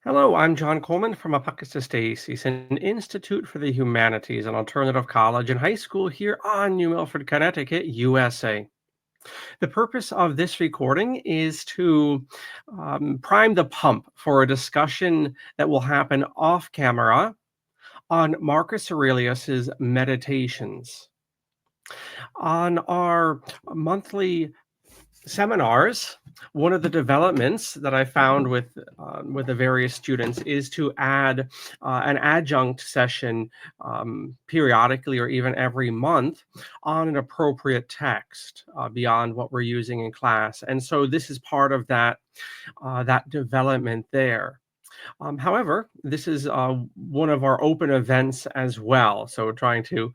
Hello, I'm John Coleman from ApocatastasisInstitute, an institute for the humanities, an alternative college and high school here on New Milford, Connecticut, USA. The purpose of this recording is to prime the pump for a discussion that will happen off camera on Marcus Aurelius's meditations. On our monthly seminars, one of the developments that I found with the various students is to add an adjunct session periodically or even every month on an appropriate text beyond what we're using in class. And so this is part of that development there. However, this is one of our open events as well. So we're trying to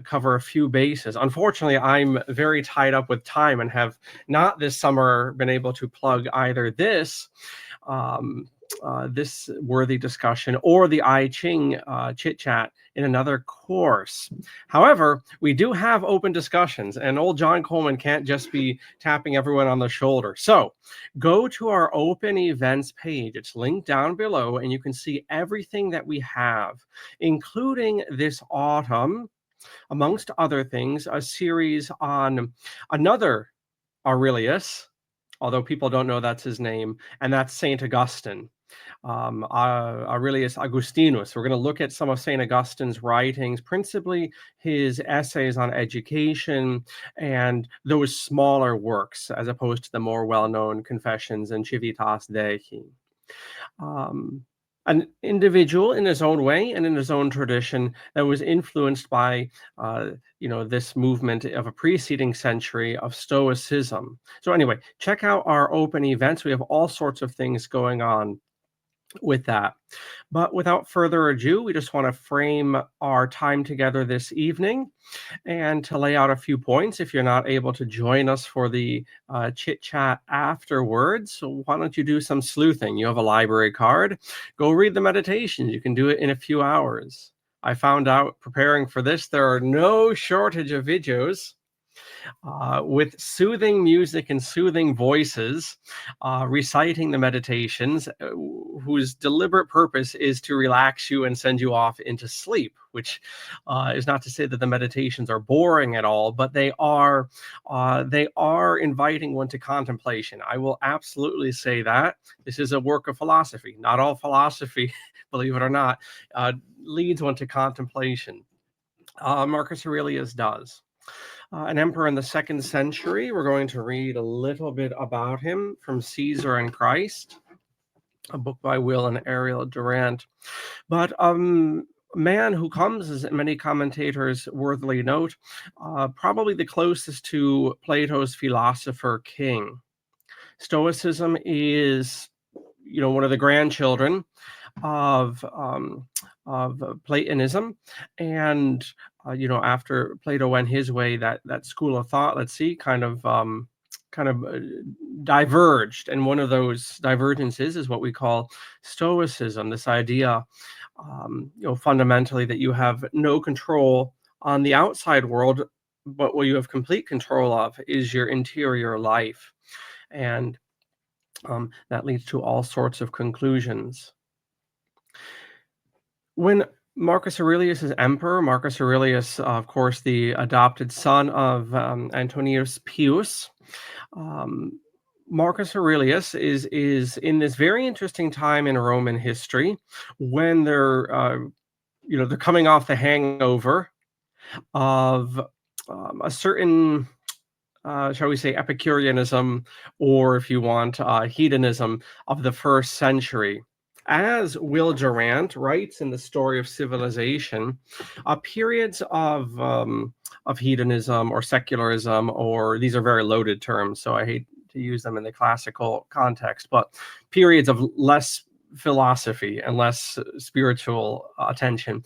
cover a few bases. Unfortunately, I'm very tied up with time and have not this summer been able to plug either this worthy discussion or the I Ching chit chat in another course. However, we do have open discussions, and old John Coleman can't just be tapping everyone on the shoulder. So go to our open events page. It's linked down below, and you can see everything that we have, including this autumn, amongst other things, a series on another Aurelius, although people don't know that's his name, and that's St. Augustine. Aurelius Augustinus. We're going to look at some of St. Augustine's writings, principally his essays on education and those smaller works, as opposed to the more well-known Confessions and Civitas Dei. An individual in his own way and in his own tradition that was influenced by this movement of a preceding century of Stoicism. So anyway, check out our open events. We have all sorts of things going on with that. But without further ado, we just want to frame our time together this evening and to lay out a few points. If you're not able to join us for the chit chat afterwards, so why don't you do some sleuthing? You have a library card, go read the meditations. You can do it in a few hours. I found out preparing for this, there are no shortage of videos with soothing music and soothing voices, reciting the meditations, whose deliberate purpose is to relax you and send you off into sleep, which is not to say that the meditations are boring at all, but they are inviting one to contemplation. I will absolutely say that. This is a work of philosophy. Not all philosophy, believe it or not, leads one to contemplation. Marcus Aurelius does. An emperor in the 2nd century. We're going to read a little bit about him from Caesar and Christ, a book by Will and Ariel Durant. But man who comes, as many commentators worthily note, probably the closest to Plato's philosopher king. Stoicism is, one of the grandchildren of Platonism, and after Plato went his way, that school of thought, kind of diverged, and one of those divergences is what we call Stoicism. This idea, fundamentally, that you have no control on the outside world, but what you have complete control of is your interior life, and that leads to all sorts of conclusions. When Marcus Aurelius is emperor, Marcus Aurelius, of course, the adopted son of Antonius Pius, Marcus Aurelius is in this very interesting time in Roman history when they're coming off the hangover of a certain shall we say Epicureanism, or if you want, hedonism of the 1st century. As Will Durant writes in The Story of Civilization, periods of hedonism or secularism, or these are very loaded terms, so I hate to use them in the classical context, but periods of less philosophy and less spiritual attention,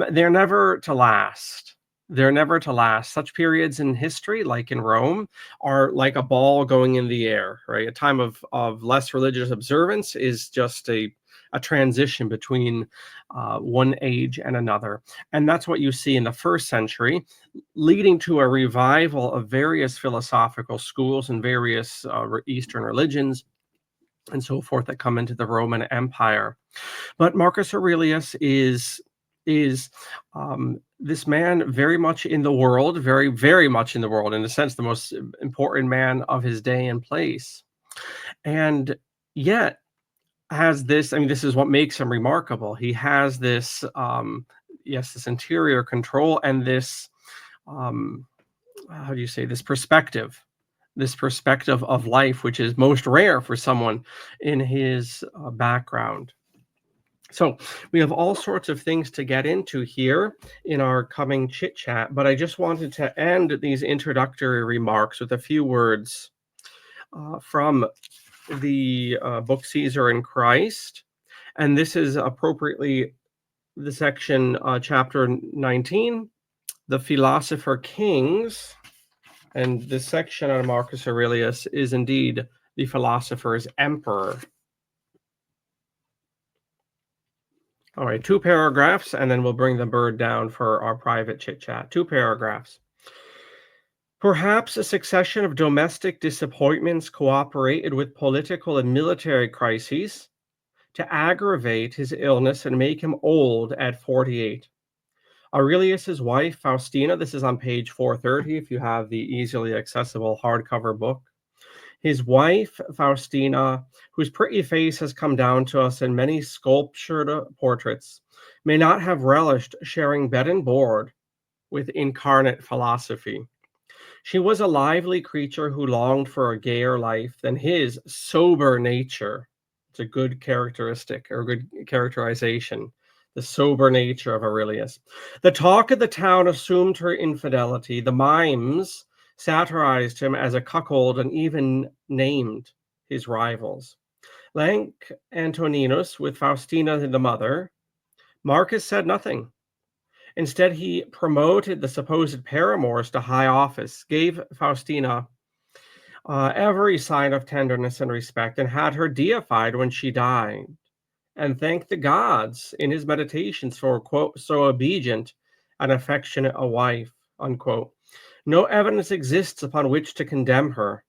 they're never to last. They're never to last. Such periods in history, like in Rome, are like a ball going in the air, right? A time of less religious observance is just a transition between one age and another. And that's what you see in the 1st century, leading to a revival of various philosophical schools and various Eastern religions. and so forth that come into the Roman Empire. But Marcus Aurelius is this man very much in the world, very, very much in the world, in a sense, the most important man of his day and place. And yet has this, I mean, this is what makes him remarkable. He has this, yes, this interior control and this, how do you say, this perspective of life, which is most rare for someone in his background. So we have all sorts of things to get into here in our coming chit chat, but I just wanted to end these introductory remarks with a few words from the book Caesar and Christ. And this is appropriately the section, chapter 19, the Philosopher Kings. And this section on Marcus Aurelius is indeed the Philosopher's Emperor. All right, 2 paragraphs, and then we'll bring the bird down for our private chit chat. 2 paragraphs. Perhaps a succession of domestic disappointments cooperated with political and military crises to aggravate his illness and make him old at 48. Aurelius's wife, Faustina, this is on page 430 if you have the easily accessible hardcover book. His wife, Faustina, whose pretty face has come down to us in many sculptured portraits, may not have relished sharing bed and board with incarnate philosophy. She was a lively creature who longed for a gayer life than his sober nature. It's a good characteristic or good characterization, the sober nature of Aurelius. The talk of the town assumed her infidelity. The mimes satirized him as a cuckold and even named his rivals. Like Antoninus with Faustina the mother, Marcus said nothing. Instead, he promoted the supposed paramours to high office, gave Faustina every sign of tenderness and respect, and had her deified when she died, and thanked the gods in his meditations for, quote, so obedient and affectionate a wife, unquote. No evidence exists upon which to condemn her.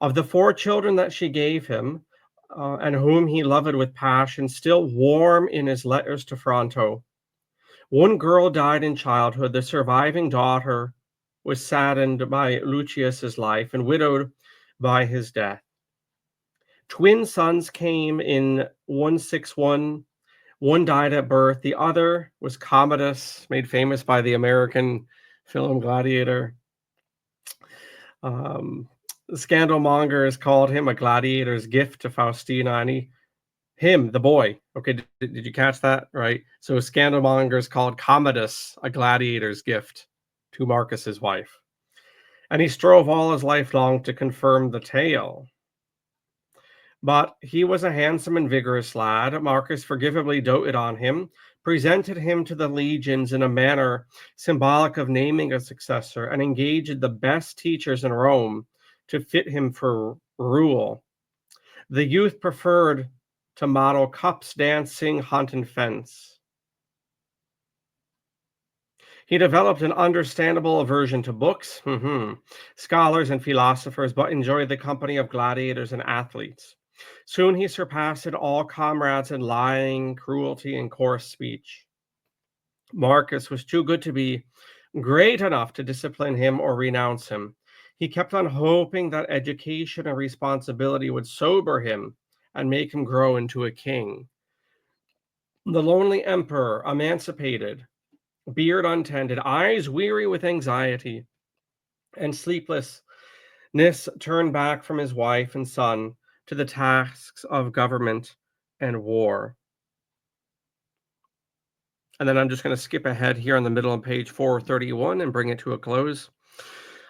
Of the 4 children that she gave him, and whom he loved with passion, still warm in his letters to Fronto, one girl died in childhood. The surviving daughter was saddened by Lucius's life and widowed by his death. Twin sons came in 161. One died at birth. The other was Commodus, made famous by the American film Gladiator. The scandalmongers called him a gladiator's gift to Faustina, and the boy. Okay, did you catch that? Right. So scandalmongers called Commodus a gladiator's gift to Marcus's wife, and he strove all his life long to confirm the tale. But he was a handsome and vigorous lad. Marcus forgivably doted on him, presented him to the legions in a manner symbolic of naming a successor, and engaged the best teachers in Rome to fit him for rule. The youth preferred to model cups, dancing, hunt, and fence. He developed an understandable aversion to books, scholars, and philosophers, but enjoyed the company of gladiators and athletes. Soon he surpassed all comrades in lying, cruelty, and coarse speech. Marcus was too good to be great enough to discipline him or renounce him. He kept on hoping that education and responsibility would sober him and make him grow into a king. The lonely emperor, emancipated, beard untended, eyes weary with anxiety and sleeplessness, turned back from his wife and son to the tasks of government and war. And then I'm just going to skip ahead here on the middle of page 431 and bring it to a close.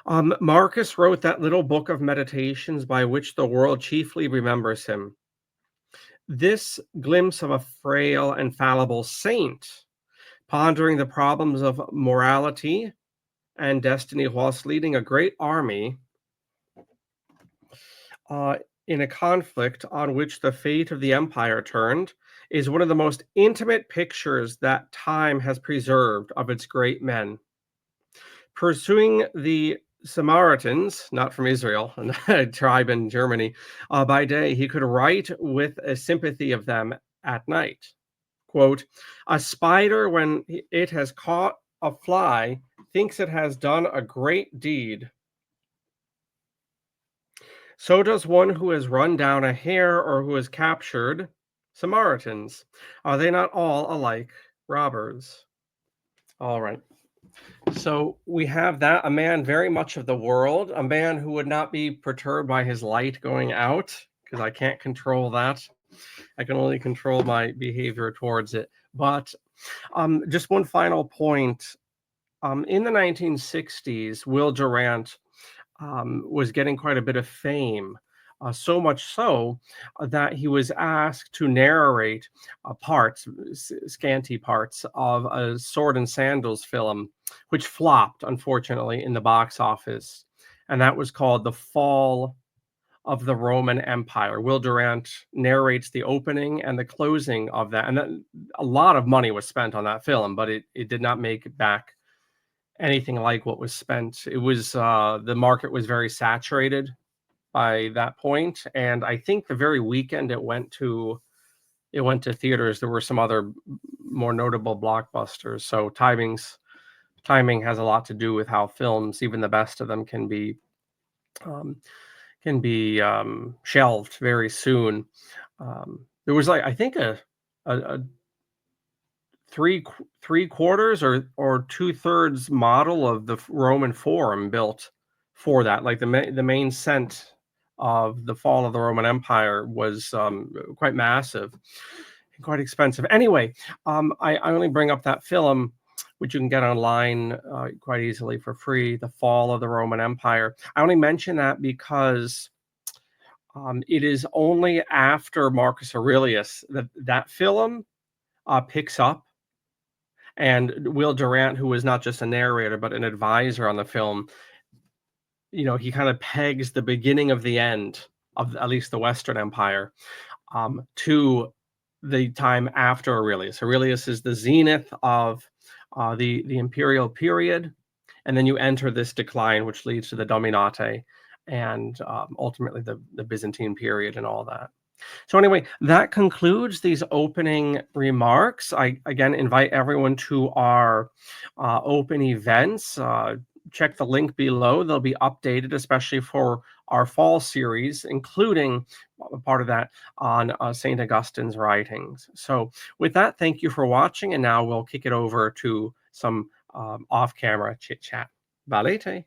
Marcus wrote that little book of meditations by which the world chiefly remembers him. This glimpse of a frail and fallible saint, pondering the problems of morality and destiny whilst leading a great army in a conflict on which the fate of the empire turned, is one of the most intimate pictures that time has preserved of its great men. Pursuing the Samaritans, not from Israel, a tribe in Germany, by day, he could write with a sympathy of them at night. Quote, a spider, when it has caught a fly, thinks it has done a great deed. So does one who has run down a hare or who has captured Samaritans. Are they not all alike robbers? All right. So we have that, a man very much of the world, a man who would not be perturbed by his light going out, because I can't control that. I can only control my behavior towards it. But just one final point. In the 1960s, Will Durant was getting quite a bit of fame. So much so that he was asked to narrate parts, scanty parts of a Sword and Sandals film, which flopped, unfortunately, in the box office. And that was called The Fall of the Roman Empire. Will Durant narrates the opening and the closing of that. And that, a lot of money was spent on that film, but it did not make it back anything like what was spent. It was the market was very saturated by that point, and I think the very weekend it went to theaters, there were some other more notable blockbusters. So timing has a lot to do with how films, even the best of them, um, can be shelved very soon. There was like I think a three quarters or two-thirds model of the Roman Forum built for that. Like the main scent of the fall of the Roman Empire was quite massive and quite expensive. Anyway, I only bring up that film, which you can get online quite easily for free, The Fall of the Roman Empire. I only mention that because it is only after Marcus Aurelius that that film picks up. And Will Durant, who was not just a narrator, but an advisor on the film, he kind of pegs the beginning of the end of at least the Western Empire to the time after Aurelius. Aurelius is the zenith of the imperial period, and then you enter this decline, which leads to the Dominate and ultimately the Byzantine period and all that. So anyway, that concludes these opening remarks. I again invite everyone to our open events. Check the link below. They'll be updated, especially for our fall series, including a part of that on St. Augustine's writings. So with that, thank you for watching. And now we'll kick it over to some off-camera chit-chat. Valete.